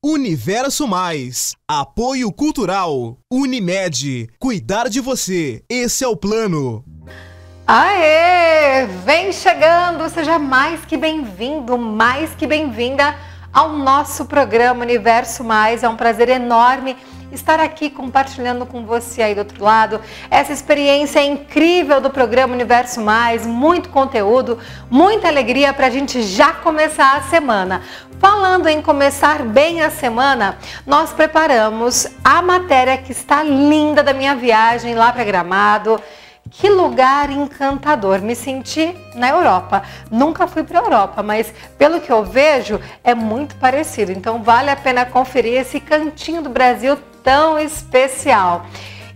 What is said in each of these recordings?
Universo Mais, apoio cultural, Unimed, cuidar de você, esse é o plano. Aê! Vem chegando, seja mais que bem-vindo, mais que bem-vinda ao nosso programa Universo Mais. É um prazer enorme estar aqui compartilhando com você aí do outro lado essa experiência incrível do programa Universo Mais, muito conteúdo, muita alegria para a gente já começar a semana. Falando em começar bem a semana, nós preparamos a matéria que está linda da minha viagem lá para Gramado. Que lugar encantador, me senti na Europa. Nunca fui para a Europa, mas pelo que eu vejo é muito parecido. Então vale a pena conferir esse cantinho do Brasil tão especial.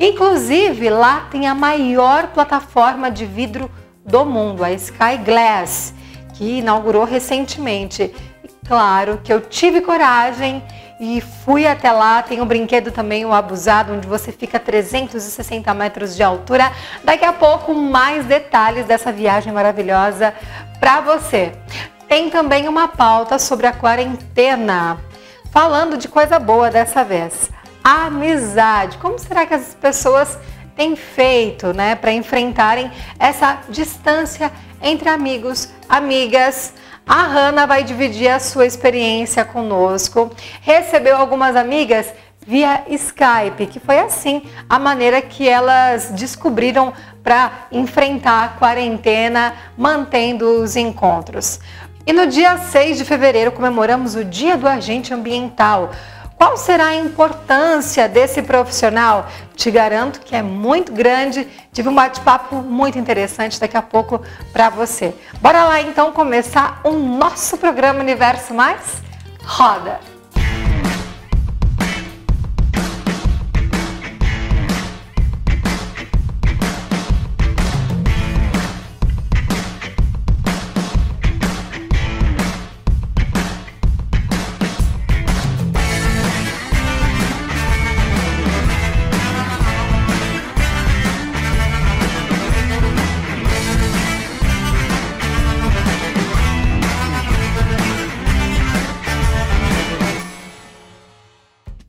Inclusive lá tem a maior plataforma de vidro do mundo, a Sky Glass, que inaugurou recentemente. E claro que eu tive coragem e fui até lá. Tem um brinquedo também, o Abusado, onde você fica a 360 metros de altura. Daqui a pouco, mais detalhes dessa viagem maravilhosa para você. Tem também uma pauta sobre a quarentena, falando de coisa boa dessa vez. A amizade. Como será que as pessoas têm feito, né, para enfrentarem essa distância entre amigos, amigas? A Hanna vai dividir a sua experiência conosco. Recebeu algumas amigas via Skype, que foi assim a maneira que elas descobriram para enfrentar a quarentena, mantendo os encontros. E no dia 6 de fevereiro comemoramos o Dia do Agente Ambiental. Qual será a importância desse profissional? Te garanto que é muito grande. Tive um bate-papo muito interessante daqui a pouco para você. Bora lá então começar o nosso programa Universo Mais? Roda!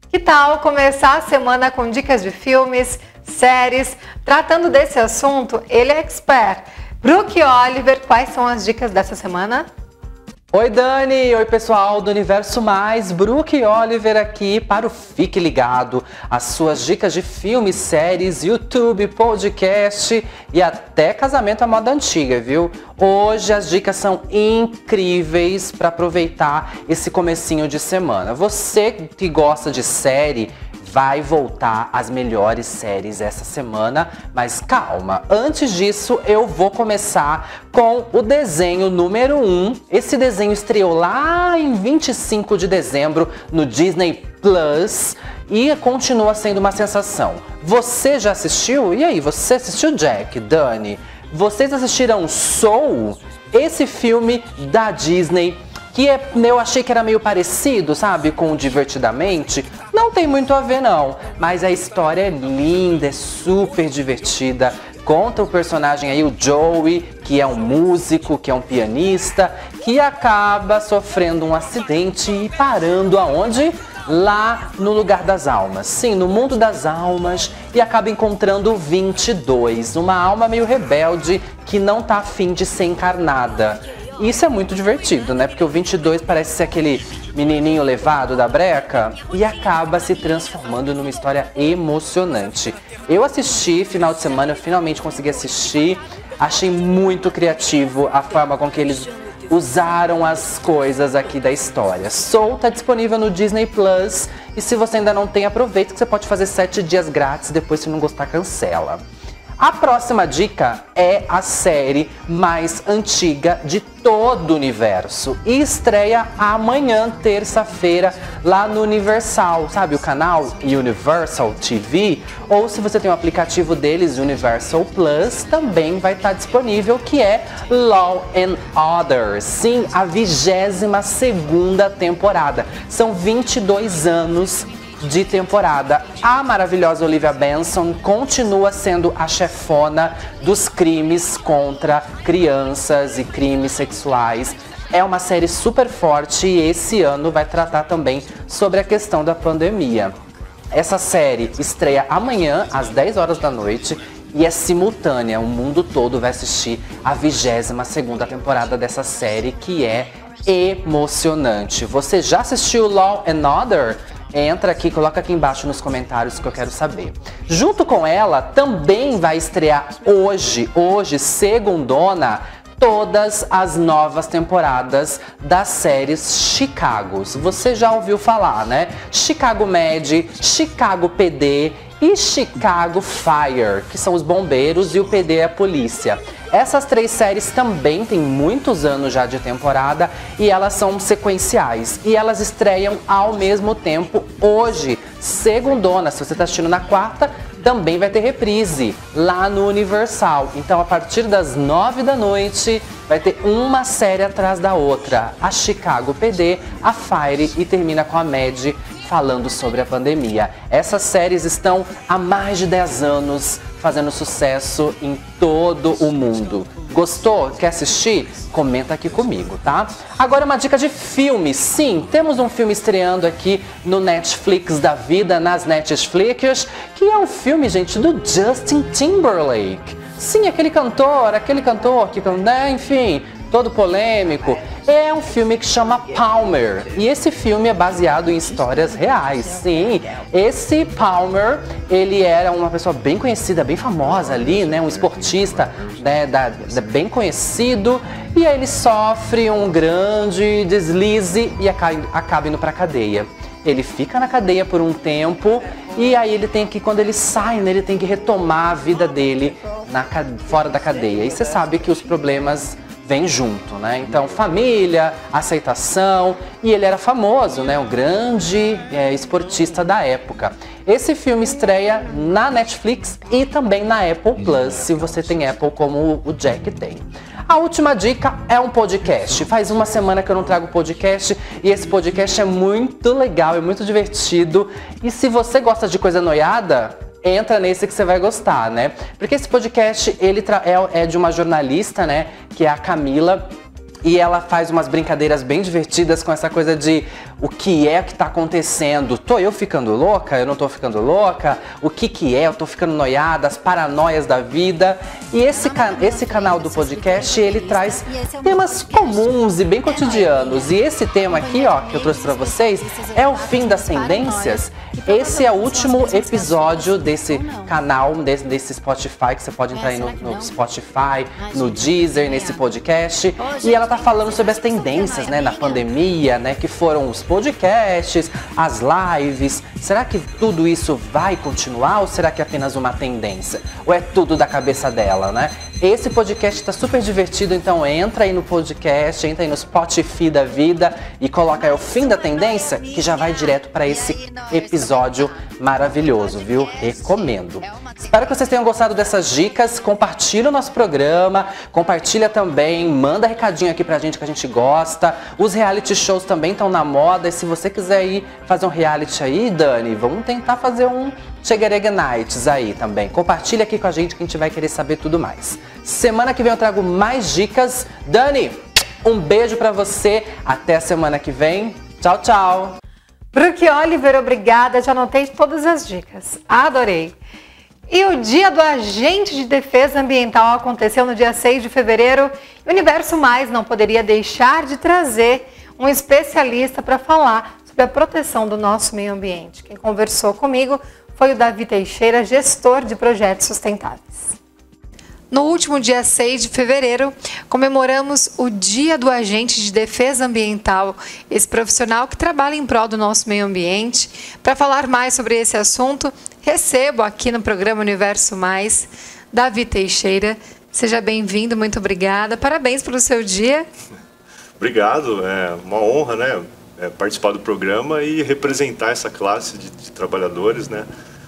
Que tal começar a semana com dicas de filmes, séries? Tratando desse assunto, ele é expert. Brooke Oliver, quais são as dicas dessa semana? Oi Dani, oi pessoal do Universo Mais, Brooke Oliver aqui para o Fique Ligado, as suas dicas de filmes, séries, YouTube, podcast e até casamento à moda antiga, viu? Hoje as dicas são incríveis para aproveitar esse comecinho de semana. Você que gosta de série, vai voltar às melhores séries essa semana, mas calma, antes disso eu vou começar com o desenho número 1. Esse desenho estreou lá em 25 de dezembro no Disney Plus e continua sendo uma sensação. Você já assistiu? E aí, você assistiu, Jack, Dani? Vocês assistiram Soul? Esse filme da Disney que eu achei que era meio parecido, sabe, com o Divertidamente. Não tem muito a ver não, mas a história é linda, é super divertida. Conta o personagem aí, o Joey, que é um músico, que é um pianista, que acaba sofrendo um acidente e parando aonde? Lá no lugar das almas, sim, no mundo das almas, e acaba encontrando o 22, uma alma meio rebelde que não tá afim de ser encarnada. Isso é muito divertido, né? Porque o 22 parece ser aquele menininho levado da breca e acaba se transformando numa história emocionante. Eu assisti final de semana, eu finalmente consegui assistir. Achei muito criativo a forma com que eles usaram as coisas aqui da história. Soul tá disponível no Disney Plus e se você ainda não tem, aproveita que você pode fazer 7 dias grátis, depois se não gostar cancela. A próxima dica é a série mais antiga de todo o universo e estreia amanhã, terça-feira, lá no Universal, sabe o canal Universal TV? Ou se você tem o aplicativo deles, Universal Plus, também vai estar disponível, que é Law and Order. Sim, a 22ª temporada. São 22 anos de temporada. A maravilhosa Olivia Benson continua sendo a chefona dos crimes contra crianças e crimes sexuais. É uma série super forte e esse ano vai tratar também sobre a questão da pandemia. Essa série estreia amanhã às 10 horas da noite e é simultânea. O mundo todo vai assistir a 22ª temporada dessa série, que é emocionante. Você já assistiu Law and Order? Entra aqui, coloca aqui embaixo nos comentários que eu quero saber. Junto com ela, também vai estrear hoje, segundona, todas as novas temporadas das séries Chicago. Você já ouviu falar, né? Chicago Med, Chicago PD e Chicago Fire, que são os bombeiros, e o PD é a polícia. Essas 3 séries também têm muitos anos já de temporada e elas são sequenciais. E elas estreiam ao mesmo tempo hoje, segundona. Se você está assistindo na quarta, também vai ter reprise lá no Universal. Então, a partir das 9 da noite, vai ter uma série atrás da outra. A Chicago PD, a Fire e termina com a Med, falando sobre a pandemia. Essas séries estão há mais de 10 anos fazendo sucesso em todo o mundo. Gostou? Quer assistir? Comenta aqui comigo, tá? Agora uma dica de filme. Sim, temos um filme estreando aqui no Netflix da vida, nas Netflix, que é um filme, gente, do Justin Timberlake. Sim, aquele cantor que, né, enfim, todo polêmico. É um filme que chama Palmer. E esse filme é baseado em histórias reais. Sim, esse Palmer, ele era uma pessoa bem conhecida, bem famosa ali, né? Um esportista, né, bem conhecido. E aí ele sofre um grande deslize e acaba indo pra cadeia. Ele fica na cadeia por um tempo e aí ele tem que, quando ele sai, né, ele tem que retomar a vida dele fora da cadeia. E você sabe que os problemas vem junto, né? Então, família, aceitação, e ele era famoso, né? Um grande esportista da época. Esse filme estreia na Netflix e também na Apple Plus, se você tem Apple como o Jack tem. A última dica é um podcast. Faz uma semana que eu não trago podcast e esse podcast é muito legal, é muito divertido. E se você gosta de coisa noiada, entra nesse que você vai gostar, né? Porque esse podcast, ele é de uma jornalista, né? Que é a Camila. E ela faz umas brincadeiras bem divertidas com essa coisa de o que é que tá acontecendo. Tô eu ficando louca? Eu não tô ficando louca? O que é? Eu tô ficando noiada? As paranoias da vida. E esse canal do podcast, ele traz temas comuns e bem cotidianos. E esse tema aqui, ó, que eu trouxe pra vocês, é o fim das tendências. Esse é o último episódio desse canal, desse Spotify, que você pode entrar aí no Spotify, no Deezer, nesse podcast. E ela tá falando sobre as tendências, né, na pandemia, né, que foram os podcasts, as lives. Será que tudo isso vai continuar ou será que é apenas uma tendência? Ou é tudo da cabeça dela, né? Esse podcast tá super divertido, então entra aí no podcast, entra aí no Spotify da vida e coloca aí o fim da tendência, que já vai direto para esse episódio maravilhoso, viu? Recomendo. Espero que vocês tenham gostado dessas dicas. Compartilha o nosso programa, compartilha também, manda recadinho aqui pra gente que a gente gosta. Os reality shows também estão na moda e se você quiser ir fazer um reality aí, Dani, vamos tentar fazer um Chegarega Nights aí também. Compartilha aqui com a gente que a gente vai querer saber tudo mais. Semana que vem eu trago mais dicas. Dani, um beijo pra você. Até a semana que vem. Tchau, tchau. Brooke Oliver, obrigada. Já anotei todas as dicas. Adorei. E o Dia do Agente de Defesa Ambiental aconteceu no dia 6 de fevereiro. O Universo Mais não poderia deixar de trazer um especialista para falar sobre a proteção do nosso meio ambiente. Quem conversou comigo foi o Davi Teixeira, gestor de projetos sustentáveis. No último dia 6 de fevereiro, comemoramos o Dia do Agente de Defesa Ambiental, esse profissional que trabalha em prol do nosso meio ambiente. Para falar mais sobre esse assunto, recebo aqui no programa Universo Mais, Davi Teixeira. Seja bem-vindo, muito obrigada. Parabéns pelo seu dia. Obrigado, é uma honra, né, participar do programa e representar essa classe de trabalhadores, né.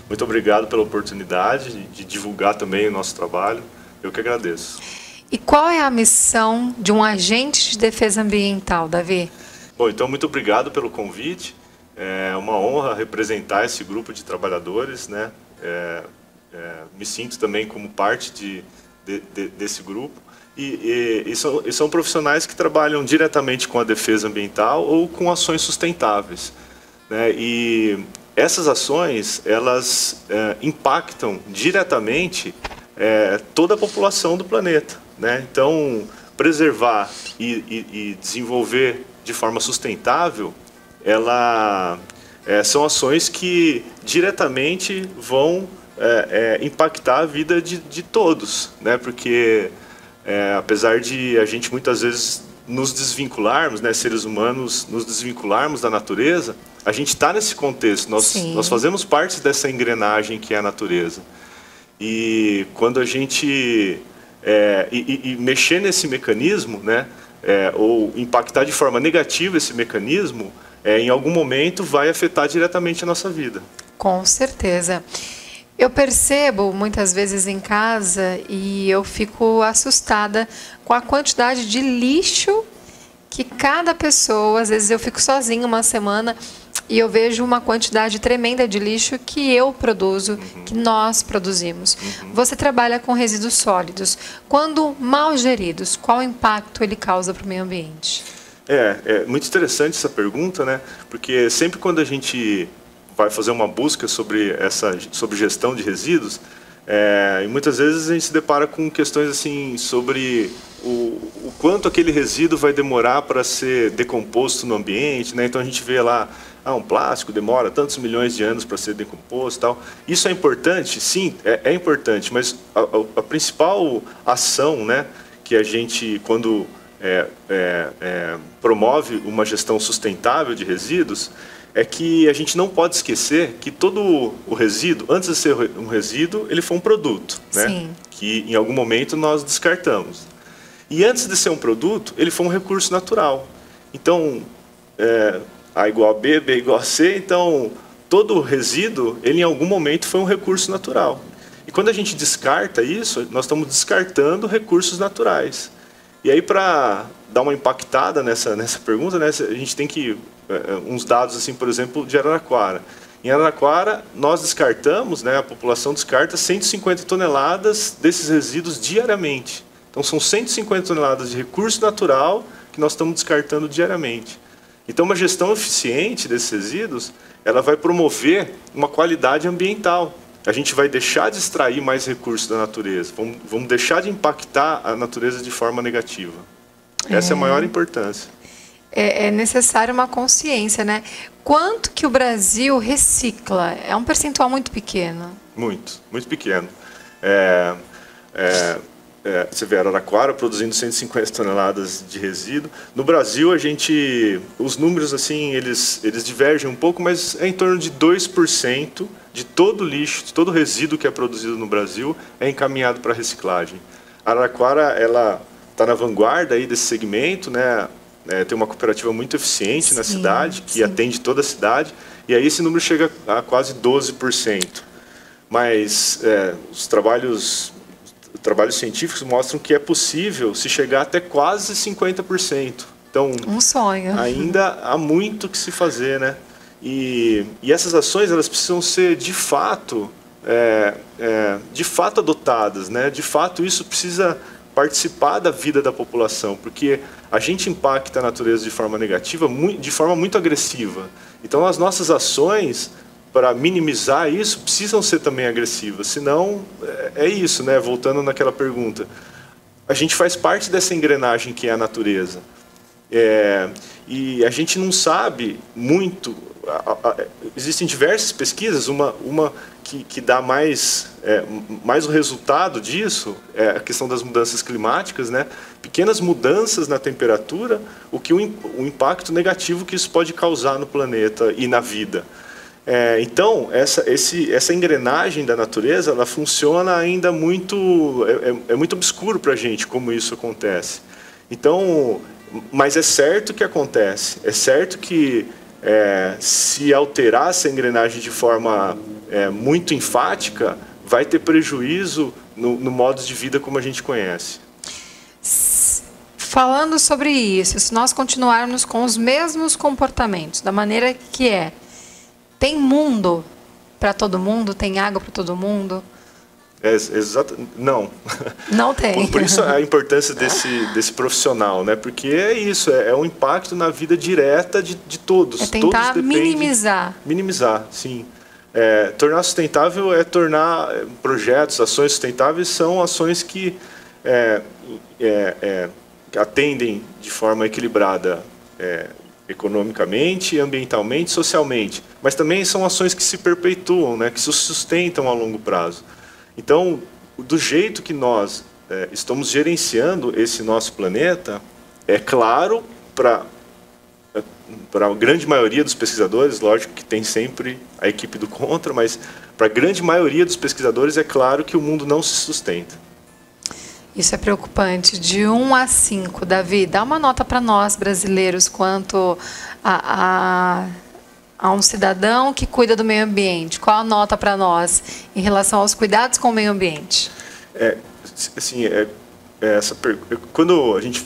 Muito obrigado pela oportunidade de divulgar também o nosso trabalho. Eu que agradeço. E qual é a missão de um agente de defesa ambiental, Davi? Bom, então muito obrigado pelo convite. É uma honra representar esse grupo de trabalhadores, né? Me sinto também como parte desse grupo. e são profissionais que trabalham diretamente com a defesa ambiental ou com ações sustentáveis, né? E essas ações, elas impactam diretamente toda a população do planeta, né? Então, preservar e desenvolver de forma sustentável, são ações que diretamente vão impactar a vida de todos, né? Porque apesar de a gente muitas vezes nos desvincularmos, né, seres humanos, nos desvincularmos da natureza, a gente está nesse contexto, nós fazemos parte dessa engrenagem que é a natureza. E quando a gente mexer nesse mecanismo, né, ou impactar de forma negativa esse mecanismo, em algum momento vai afetar diretamente a nossa vida. Com certeza. Eu percebo muitas vezes em casa e eu fico assustada com a quantidade de lixo que cada pessoa, às vezes eu fico sozinha uma semana e eu vejo uma quantidade tremenda de lixo que eu produzo, que nós produzimos. Você trabalha com resíduos sólidos. Quando mal geridos, qual impacto ele causa para o meio ambiente? É muito interessante essa pergunta, né? Porque sempre quando a gente vai fazer uma busca sobre gestão de resíduos, e muitas vezes a gente se depara com questões assim sobre o quanto aquele resíduo vai demorar para ser decomposto no ambiente, né? Então a gente vê lá, um plástico demora tantos milhões de anos para ser decomposto e tal. Isso é importante? Sim, é importante, mas a principal ação, né, que a gente, quando promove uma gestão sustentável de resíduos, é que a gente não pode esquecer que todo o resíduo, antes de ser um resíduo, ele foi um produto, né? Sim. Que em algum momento nós descartamos. E antes de ser um produto, ele foi um recurso natural. Então, A igual a B, B igual a C, então todo resíduo, ele em algum momento foi um recurso natural. E quando a gente descarta isso, nós estamos descartando recursos naturais. E aí, para dar uma impactada nessa pergunta, né, a gente tem que uns dados, assim, por exemplo, de Araraquara. Em Araraquara, nós descartamos, né, a população descarta 150 toneladas desses resíduos diariamente. Então, são 150 toneladas de recurso natural que nós estamos descartando diariamente. Então, uma gestão eficiente desses resíduos, ela vai promover uma qualidade ambiental. A gente vai deixar de extrair mais recursos da natureza, vamos deixar de impactar a natureza de forma negativa. Essa é a maior importância. É necessário uma consciência, né? Quanto que o Brasil recicla? É um percentual muito pequeno. Muito pequeno. Você vê Araraquara produzindo 150 toneladas de resíduo. No Brasil, os números assim, eles divergem um pouco, mas é em torno de 2% de todo o lixo, de todo o resíduo que é produzido no Brasil é encaminhado para reciclagem. Araraquara, ela está na vanguarda aí desse segmento, né? Tem uma cooperativa muito eficiente na cidade, que atende toda a cidade, e aí esse número chega a quase 12%. Mas os trabalhos científicos mostram que é possível se chegar até quase 50%. Então, um sonho. Ainda há muito que se fazer, né? E essas ações, elas precisam ser de fato adotadas, né? De fato, isso precisa participar da vida da população, porque a gente impacta a natureza de forma negativa, de forma muito agressiva. Então, as nossas ações, para minimizar isso, precisam ser também agressivas. Senão, é isso, né? Voltando naquela pergunta. A gente faz parte dessa engrenagem que é a natureza. E a gente não sabe muito. Existem diversas pesquisas, uma que dá mais o resultado disso é a questão das mudanças climáticas, né? Pequenas mudanças na temperatura, o impacto negativo que isso pode causar no planeta e na vida. Então, essa engrenagem da natureza, ela funciona ainda muito... É muito obscuro para a gente como isso acontece. Então, mas é certo que acontece. É certo que se alterar essa engrenagem de forma muito enfática, vai ter prejuízo no modo de vida como a gente conhece. Falando sobre isso, se nós continuarmos com os mesmos comportamentos, da maneira que tem mundo para todo mundo, tem água para todo mundo, Não. Não tem. Por isso a importância desse profissional, né? Porque é isso, é um impacto na vida direta de todos. É tentar todos minimizar. Minimizar, sim. Tornar sustentável é tornar projetos, ações sustentáveis são ações que atendem de forma equilibrada economicamente, ambientalmente, socialmente. Mas também são ações que se perpetuam, né? Que se sustentam a longo prazo. Então, do jeito que nós estamos gerenciando esse nosso planeta, é claro para a grande maioria dos pesquisadores, lógico que tem sempre a equipe do contra, mas para a grande maioria dos pesquisadores é claro que o mundo não se sustenta. Isso é preocupante. De 1 a 5, Davi, dá uma nota para nós, brasileiros, quanto a um cidadão que cuida do meio ambiente. Qual a nota para nós em relação aos cuidados com o meio ambiente? Quando a gente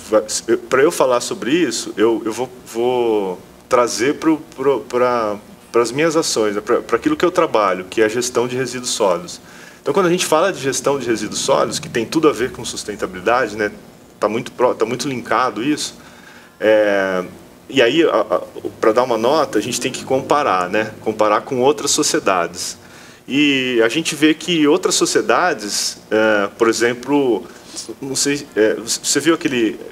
para eu falar sobre isso, eu vou trazer para as minhas ações, para aquilo que eu trabalho, que é a gestão de resíduos sólidos. Então, quando a gente fala de gestão de resíduos sólidos, que tem tudo a ver com sustentabilidade, né? Tá muito linkado isso. E aí, para dar uma nota, a gente tem que comparar, né? Comparar com outras sociedades. E a gente vê que outras sociedades, por exemplo, não sei, você viu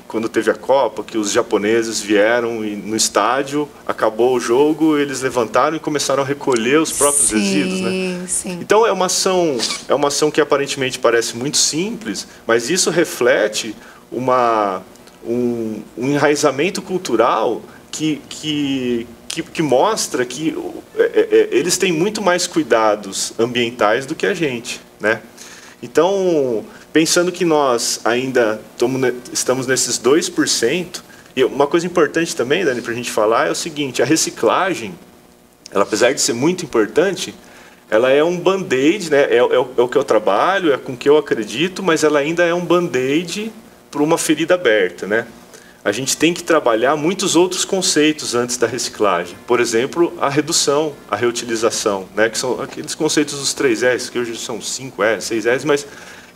quando teve a Copa, que os japoneses vieram no estádio, acabou o jogo, eles levantaram e começaram a recolher os próprios resíduos, né? Sim. Então é uma ação que aparentemente parece muito simples, mas isso reflete um enraizamento cultural que mostra que eles têm muito mais cuidados ambientais do que a gente, né? Então, pensando que nós ainda estamos nesses 2%, e uma coisa importante também, Dani, para a gente falar, é o seguinte: a reciclagem, ela, apesar de ser muito importante, ela é um band-aid, né? É o que eu trabalho, é com o que eu acredito, mas ela ainda é um band-aid para uma ferida aberta, né? A gente tem que trabalhar muitos outros conceitos antes da reciclagem. Por exemplo, a redução, a reutilização, né? Que são aqueles conceitos dos 3 R's, que hoje são 5 R's, 6 R's, mas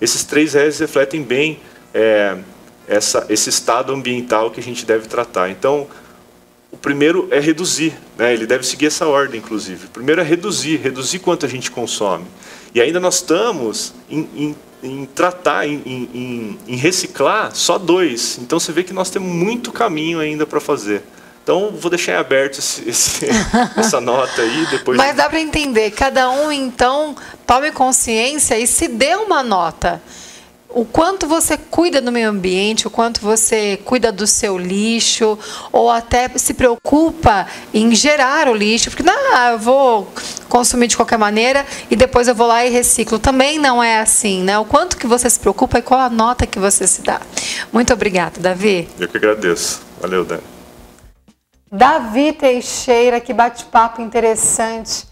esses 3 R's refletem bem esse estado ambiental que a gente deve tratar. Então, o primeiro é reduzir, né? Ele deve seguir essa ordem, inclusive. O primeiro é reduzir quanto a gente consome. E ainda nós estamos em tratar, em reciclar só 2. Então, você vê que nós temos muito caminho ainda para fazer. Então, vou deixar em aberto essa nota aí. Depois. Mas dá para entender. Cada um, então, tome consciência e se dê uma nota. O quanto você cuida do meio ambiente, o quanto você cuida do seu lixo, ou até se preocupa em gerar o lixo, porque eu vou consumir de qualquer maneira e depois eu vou lá e reciclo. Também não é assim, né? O quanto que você se preocupa e qual a nota que você se dá. Muito obrigada, Davi. Eu que agradeço. Valeu, Dani. Davi Teixeira, que bate-papo interessante.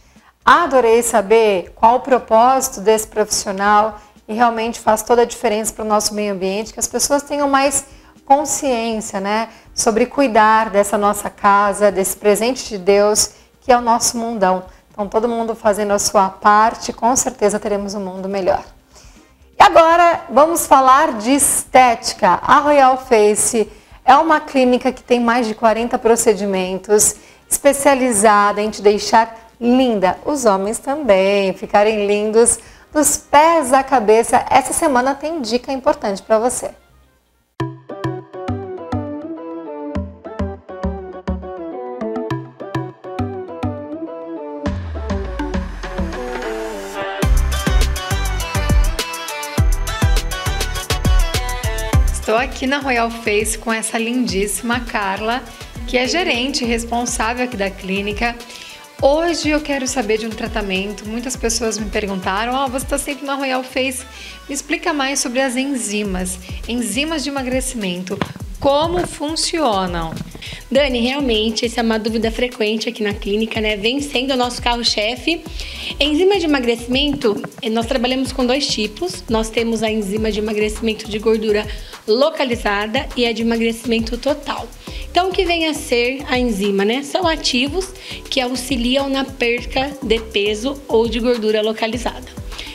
Adorei saber qual o propósito desse profissional. E realmente faz toda a diferença para o nosso meio ambiente, que as pessoas tenham mais consciência, né, sobre cuidar dessa nossa casa, desse presente de Deus, que é o nosso mundão. Então, todo mundo fazendo a sua parte, com certeza teremos um mundo melhor. E agora, vamos falar de estética. A Royal Face é uma clínica que tem mais de 40 procedimentos, especializada em te deixar linda. Os homens também, ficarem lindos dos pés à cabeça. Essa semana tem dica importante para você. Estou aqui na Royal Face com essa lindíssima Carla, que é gerente responsável aqui da clínica. Hoje eu quero saber de um tratamento. Muitas pessoas me perguntaram: você está sempre na Royal Face, me explica mais sobre as enzimas de emagrecimento, como funcionam? Dani, realmente, essa é uma dúvida frequente aqui na clínica, né? Vem sendo o nosso carro-chefe. Enzima de emagrecimento, nós trabalhamos com 2 tipos. Nós temos a enzima de emagrecimento de gordura localizada e a de emagrecimento total. Então, o que vem a ser a enzima, né? São ativos que auxiliam na perca de peso ou de gordura localizada.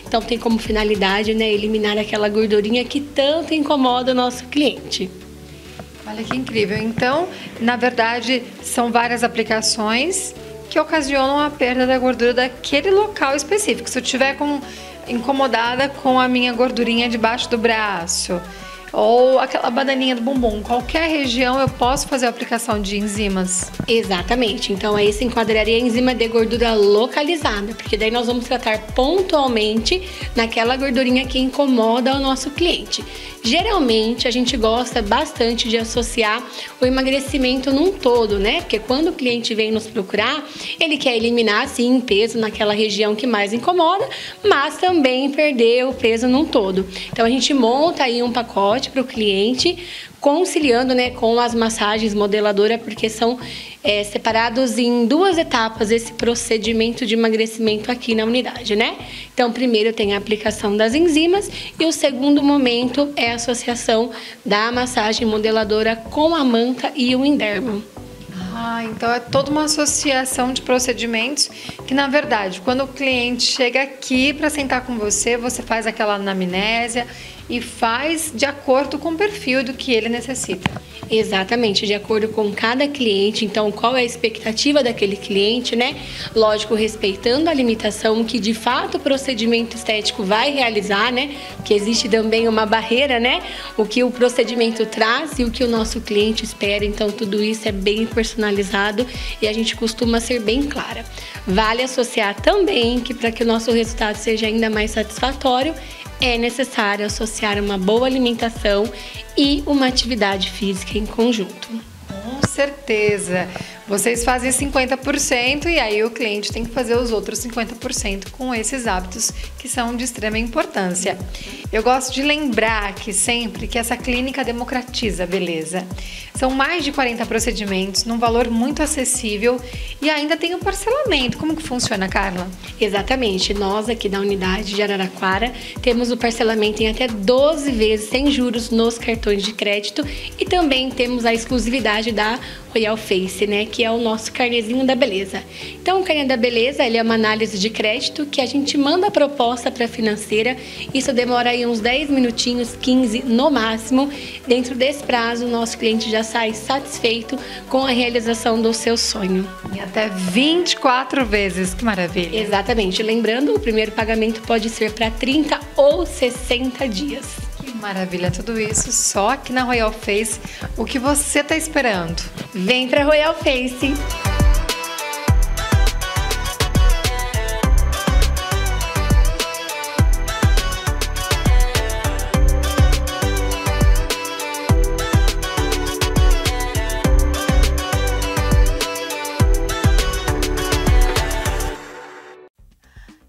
Então tem como finalidade, né, eliminar aquela gordurinha que tanto incomoda o nosso cliente. Olha que incrível. Então, na verdade, são várias aplicações que ocasionam a perda da gordura daquele local específico. Se eu estiver incomodada com a minha gordurinha debaixo do braço, ou aquela bananinha do bumbum, qualquer região eu posso fazer a aplicação de enzimas. Exatamente, então aí se enquadraria a enzima de gordura localizada, porque daí nós vamos tratar pontualmente naquela gordurinha que incomoda o nosso cliente. Geralmente a gente gosta bastante de associar o emagrecimento num todo, né? Porque quando o cliente vem nos procurar, ele quer eliminar sim peso naquela região que mais incomoda, mas também perder o peso num todo. Então a gente monta aí um pacote para o cliente, conciliando, né, com as massagens modeladora, porque são separados em 2 etapas esse procedimento de emagrecimento aqui na unidade, né? Então, primeiro tem a aplicação das enzimas e o segundo momento é a associação da massagem modeladora com a manta e o endermo. Então é toda uma associação de procedimentos que, na verdade, quando o cliente chega aqui para sentar com você, você faz aquela anamnésia e faz de acordo com o perfil do que ele necessita. Exatamente, de acordo com cada cliente. Então, qual é a expectativa daquele cliente, né? Lógico, respeitando a limitação que de fato o procedimento estético vai realizar, né? Que existe também uma barreira, né? O que o procedimento traz e o que o nosso cliente espera. Então, tudo isso é bem personalizado e a gente costuma ser bem clara. Vale associar também que para que o nosso resultado seja ainda mais satisfatório, é necessário associar uma boa alimentação e uma atividade física em conjunto. Com certeza. Vocês fazem 50% e aí o cliente tem que fazer os outros 50% com esses hábitos que são de extrema importância. Eu gosto de lembrar que sempre que essa clínica democratiza a beleza. São mais de 40 procedimentos num valor muito acessível e ainda tem o parcelamento. Como que funciona, Carla? Exatamente. Nós aqui da unidade de Araraquara temos o parcelamento em até 12 vezes sem juros nos cartões de crédito e também temos a exclusividade da Royal Face, né, que é o nosso carnezinho da beleza. Então, o carnê da beleza, ele é uma análise de crédito que a gente manda a proposta para a financeira. Isso demora aí uns 10 minutinhos, 15 no máximo. Dentro desse prazo, o nosso cliente já sai satisfeito com a realização do seu sonho. E até 24 vezes, que maravilha. Exatamente. Lembrando, o primeiro pagamento pode ser para 30 ou 60 dias. Maravilha, tudo isso só aqui na Royal Face. O que você está esperando? Vem pra Royal Face!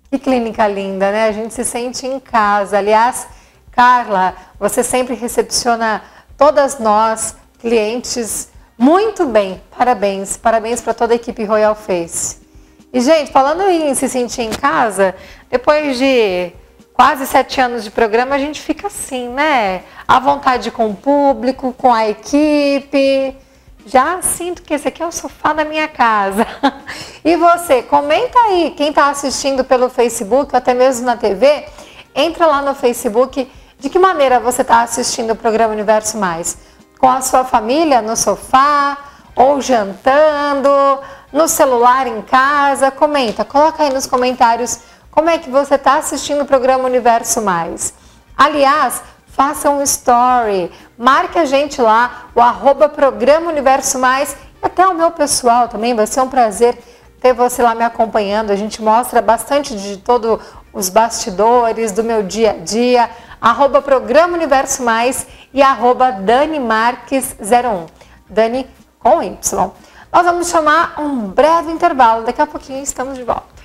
Que clínica linda, né? A gente se sente em casa. Aliás, Carla, você sempre recepciona todas nós, clientes, muito bem. Parabéns, parabéns para toda a equipe Royal Face. E, gente, falando em se sentir em casa, depois de quase 7 anos de programa, a gente fica assim, né? À vontade com o público, com a equipe. Já sinto que esse aqui é o sofá da minha casa. E você, comenta aí, quem está assistindo pelo Facebook, ou até mesmo na TV, entra lá no Facebook. De que maneira você está assistindo o programa Universo Mais? Com a sua família no sofá, ou jantando, no celular em casa? Comenta, coloca aí nos comentários como é que você está assistindo o programa Universo Mais. Aliás, faça um story, marque a gente lá, o @programa Universo Mais, e até o meu pessoal também, vai ser um prazer ter você lá me acompanhando. A gente mostra bastante de todos os bastidores do meu dia a dia, @programa Universo Mais e @Dani Marques 01, Dani com Y. Nós vamos chamar um breve intervalo, daqui a pouquinho estamos de volta.